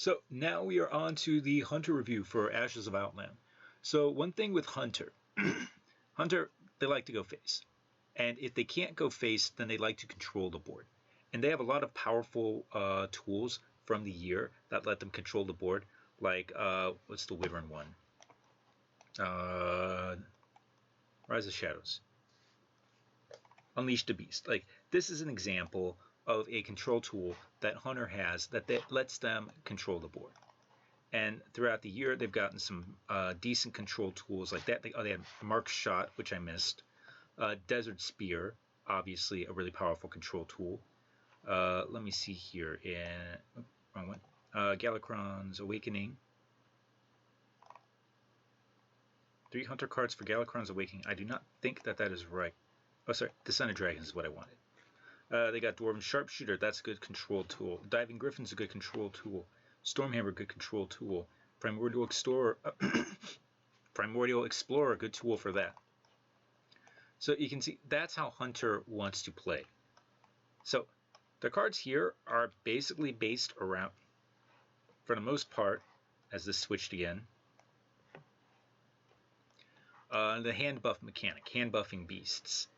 So now we are on to the Hunter review for Ashes of Outland. So one thing with Hunter, Hunter, they like to go face. And if they can't go face, then they like to control the board. And they have a lot of powerful tools from the year that let them control the board. Like, what's the Wyvern one? Rise of Shadows. Unleash the Beast. Like, this is an example of a control tool that Hunter has that lets them control the board. And throughout the year, they've gotten some decent control tools like that. They had Mark Shot, which I missed. Desert Spear, obviously a really powerful control tool. Let me see here. Wrong one. Galakrond's Awakening. 3 Hunter cards for Galakrond's Awakening. I do not think that is right. Oh, sorry. Descent of Dragons is what I wanted. They got Dwarven Sharpshooter. That's a good control tool. Diving Griffin's a good control tool. Stormhammer, good control tool. Primordial Explorer, good tool for that. So you can see that's how Hunter wants to play. So the cards here are basically based around, for the most part, as this switched again, the hand buff mechanic, hand buffing beasts,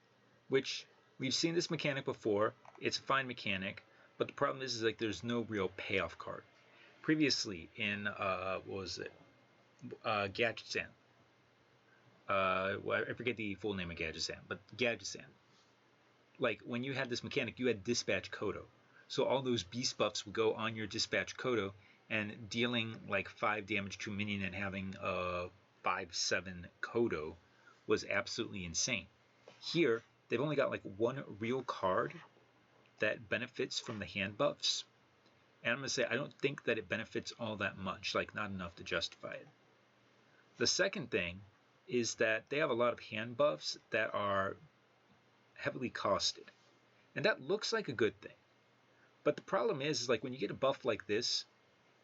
which we've seen this mechanic before. It's a fine mechanic, but the problem is like there's no real payoff card. Previously in what was it? Gadgetzan. I forget the full name of Gadgetzan, but Gadgetzan. Like when you had this mechanic, you had Dispatch Kodo. So all those beast buffs would go on your Dispatch Kodo, and dealing like 5 damage to a minion and having a 5/7 Kodo was absolutely insane. Here, they've only got like one real card that benefits from the hand buffs. And I'm going to say I don't think that it benefits all that much, like not enough to justify it. The second thing is that they have a lot of hand buffs that are heavily costed. And that looks like a good thing. But the problem is like when you get a buff like this,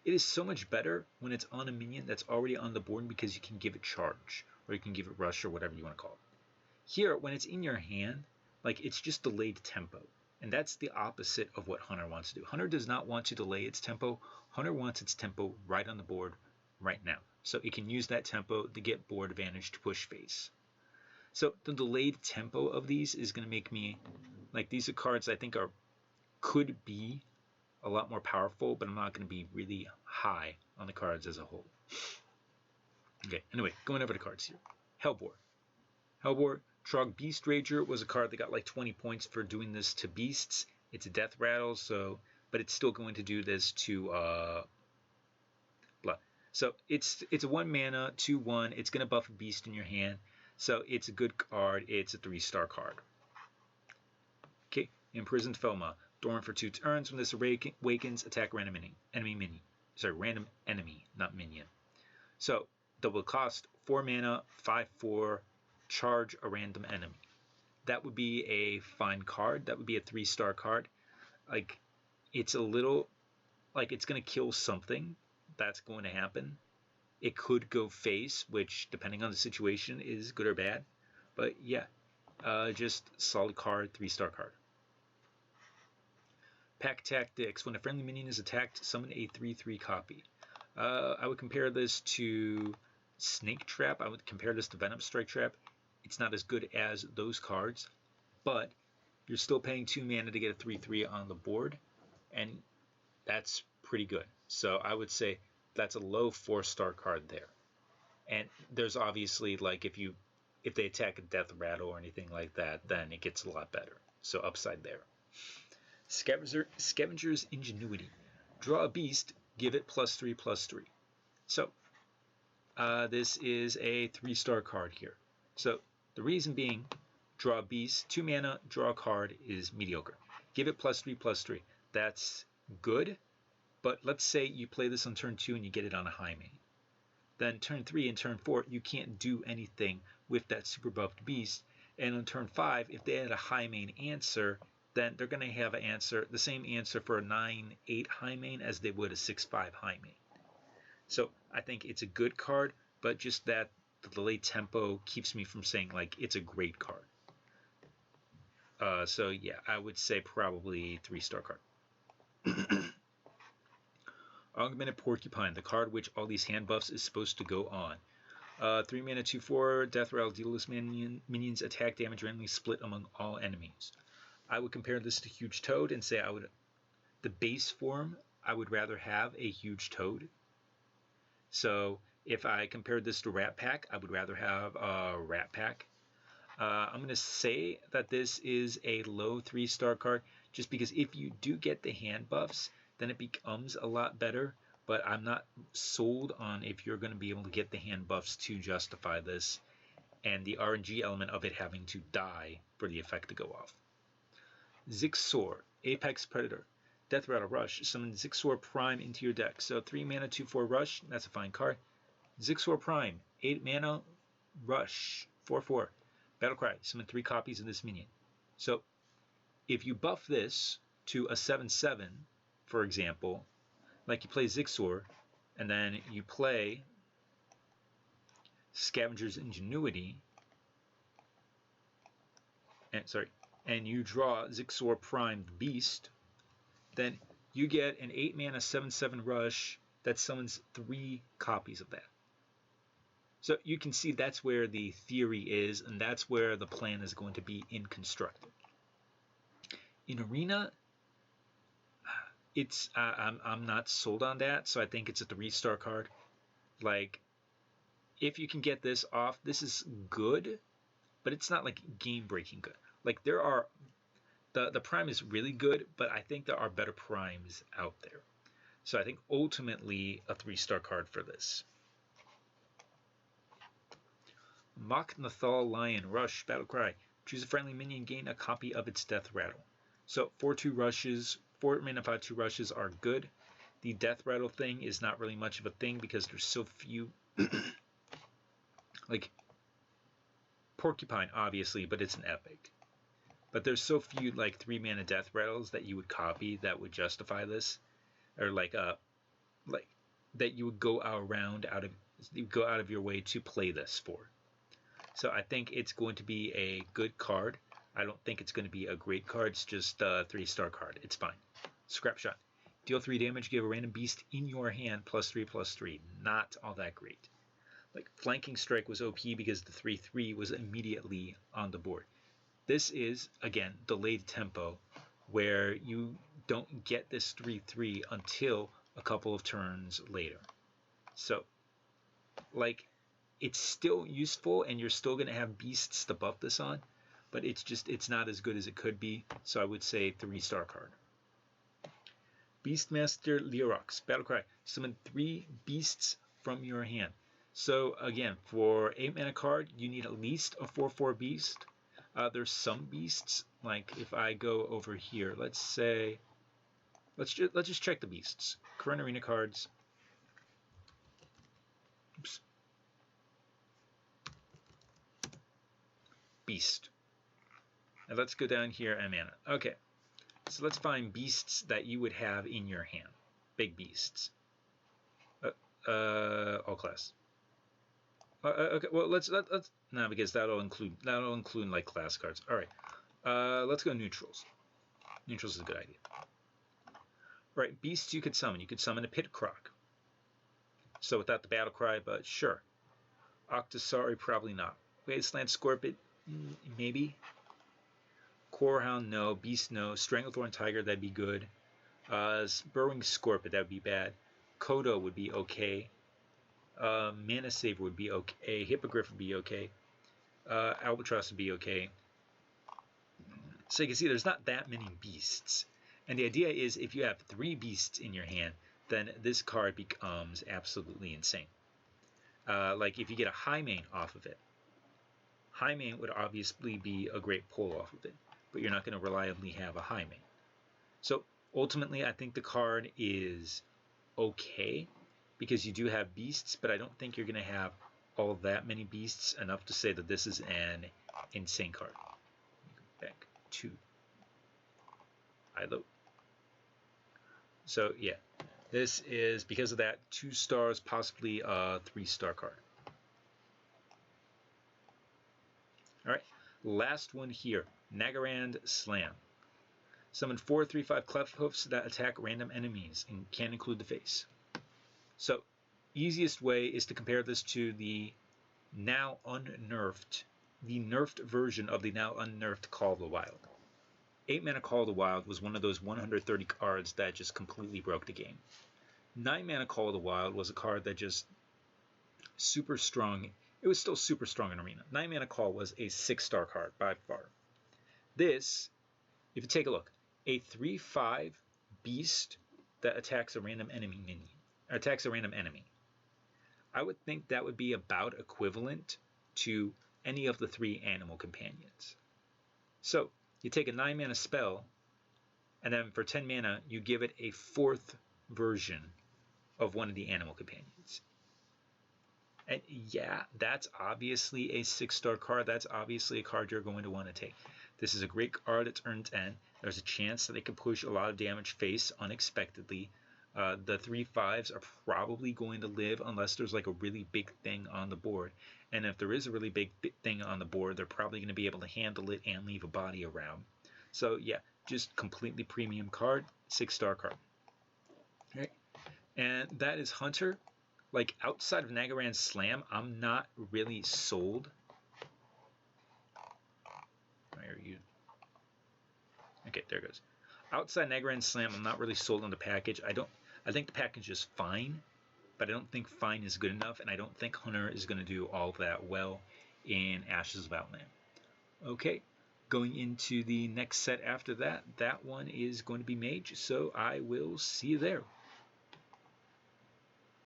it is so much better when it's on a minion that's already on the board because you can give it charge, or you can give it rush, or whatever you want to call it. Here, when it's in your hand, like it's just delayed tempo. And that's the opposite of what Hunter wants to do. Hunter does not want to delay its tempo. Hunter wants its tempo right on the board right now. So it can use that tempo to get board advantage to push face. So the delayed tempo of these is going to make me, like these are cards I think could be a lot more powerful, but I'm not going to be really high on the cards as a whole. Okay, anyway, going over the cards here. Hellbore. Hellbore. Trog Beast Rager was a card that got like 20 points for doing this to beasts. It's a death rattle, but it's still going to do this to blood. So it's a 1 mana, 2/1. It's going to buff a beast in your hand. So it's a good card. It's a 3-star card. Okay, Imprisoned Felma. Dormant for 2 turns. When this awakens, attack random enemy, random enemy, not minion. So double cost, 4 mana, 5/4. Charge a random enemy. That would be a fine card. That would be a 3-star card. Like it's a little like it's going to kill something. That's going to happen. It could go face, which depending on the situation is good or bad. But yeah, just solid card, 3-star card. Pack Tactics. When a friendly minion is attacked, summon a 3/3 copy. I would compare this to Snake Trap. I would compare this to Venom Strike Trap. It's not as good as those cards, but you're still paying 2 mana to get a 3/3 on the board, and that's pretty good. So I would say that's a low 4-star card there. And there's obviously like if they attack a death rattle or anything like that, then it gets a lot better. So upside there. Scavenger's Ingenuity. Draw a beast, give it +3/+3. So this is a 3-star card here. So the reason being, draw a beast, 2 mana, draw a card is mediocre. Give it +3/+3. That's good, but let's say you play this on turn 2 and you get it on a high main. Then turn 3 and turn 4, you can't do anything with that super buffed beast. And on turn 5, if they had a high main answer, then they're going to have the same answer for a 9/8 high main as they would a 6/5 high main. So I think it's a good card, but just that the delayed tempo keeps me from saying like it's a great card. So yeah, I would say probably 3-star card. Augmented Porcupine, the card which all these hand buffs is supposed to go on. 3 mana, 2/4, Death Rattle, dealers minions attack damage randomly split among all enemies. I would compare this to Huge Toad and say the base form, I would rather have a Huge Toad. So if I compared this to Rat Pack, I would rather have a Rat Pack. I'm going to say that this is a low 3-star card, just because if you do get the hand buffs, then it becomes a lot better. But I'm not sold on if you're going to be able to get the hand buffs to justify this, and the RNG element of it having to die for the effect to go off. Zixor, Apex Predator, Death Rattle Rush. Summon Zixor Prime into your deck. So 3 mana, 2/4 Rush. That's a fine card. Zixor Prime, 8 mana, Rush, 4/4. Battlecry, summon 3 copies of this minion. So if you buff this to a 7/7, for example, like you play Zixor, and then you play Scavenger's Ingenuity, and you draw Zixor Prime Beast, then you get an 8 mana 7/7 Rush that summons 3 copies of that. So you can see that's where the theory is, and that's where the plan is going to be in Constructed. In Arena, it's I'm not sold on that, so I think it's a 3-star card. Like, if you can get this off, this is good, but it's not like game-breaking good. Like, there are the Prime is really good, but I think there are better Primes out there. So I think ultimately a 3-star card for this. Mok'Nathal Lion, Rush, Battlecry. Choose a friendly minion, gain a copy of its Death Rattle. So 4/2 rushes, 4 mana 5/2 rushes are good. The Death Rattle thing is not really much of a thing because there's so few. Like Porcupine, obviously, but it's an epic. But there's so few like 3 mana Death Rattles that you would copy that would justify this, or like that you would go out of your way to play this for. So I think it's going to be a good card. I don't think it's going to be a great card. It's just a 3-star card. It's fine. Scrap Shot. Deal 3 damage, give a random beast in your hand +3/+3. Not all that great. Like Flanking Strike was OP because the 3/3 was immediately on the board. This is, again, delayed tempo, where you don't get this 3/3 until a couple of turns later. So, like, it's still useful, and you're still going to have beasts to buff this on, but it's not as good as it could be, so I would say 3-star card. Beastmaster Leorox, Battlecry, summon 3 beasts from your hand. So again, for 8 mana card, you need at least a 4/4 beast. There's some beasts, like if I go over here, let's just check the beasts. Current Arena cards. Oops. Beast. And let's go down here and mana. Okay, so let's find beasts that you would have in your hand. Big beasts. All class. Okay, well let's no, because that'll include like class cards. All right, let's go neutrals. Neutrals is a good idea. All right, beasts you could summon. You could summon a Pit Croc. So without the battle cry, but sure. Octosari, probably not. Wasteland Scorpion, maybe. Corehound, no. Beast, no. Stranglethorn Tiger, that'd be good. Burrowing Scorpion, that would be bad. Kodo would be okay. Mana Saver would be okay. Hippogriff would be okay. Albatross would be okay. So you can see there's not that many beasts. And the idea is if you have 3 beasts in your hand, then this card becomes absolutely insane. Like if you get a Highmane off of it. Highmane would obviously be a great pull off of it, but you're not going to reliably have a Highmane. So ultimately I think the card is okay, because you do have beasts, but I don't think you're going to have all that many beasts enough to say that this is an insane card. Back to ILO. So yeah, this is, because of that, 2 stars, possibly a 3-star card. All right, last one here, Nagger and Slam. Summon 4/3/5 Cleft Hoofs that attack random enemies and can include the face. So easiest way is to compare this to the now unnerfed, the nerfed version of the now unnerfed Call of the Wild. 8 mana Call of the Wild was one of those 130 cards that just completely broke the game. 9 mana Call of the Wild was a card that just super strong. It was still super strong in Arena. 9 mana Call was a 6-star card by far. This, if you take a look, a 3/5 beast that attacks a random enemy minion, or attacks a random enemy. I would think that would be about equivalent to any of the 3 animal companions. So you take a 9 mana spell, and then for 10 mana, you give it a 4th version of one of the animal companions. And yeah, that's obviously a 6-star card. That's obviously a card you're going to want to take. This is a great card. It's earned 10. There's a chance that it can push a lot of damage face unexpectedly. The 3/5s are probably going to live unless there's like a really big thing on the board. And if there is a really big thing on the board, they're probably going to be able to handle it and leave a body around. So yeah, just completely premium card, 6-star card. All right. And that is Hunter. Like, outside of Nagger and Slam, I'm not really sold. Where are you? Okay, there it goes. Outside Nagger and Slam, I'm not really sold on the package. I think the package is fine, but I don't think fine is good enough, and I don't think Hunter is going to do all that well in Ashes of Outland. Okay, going into the next set after that, that one is going to be Mage, so I will see you there.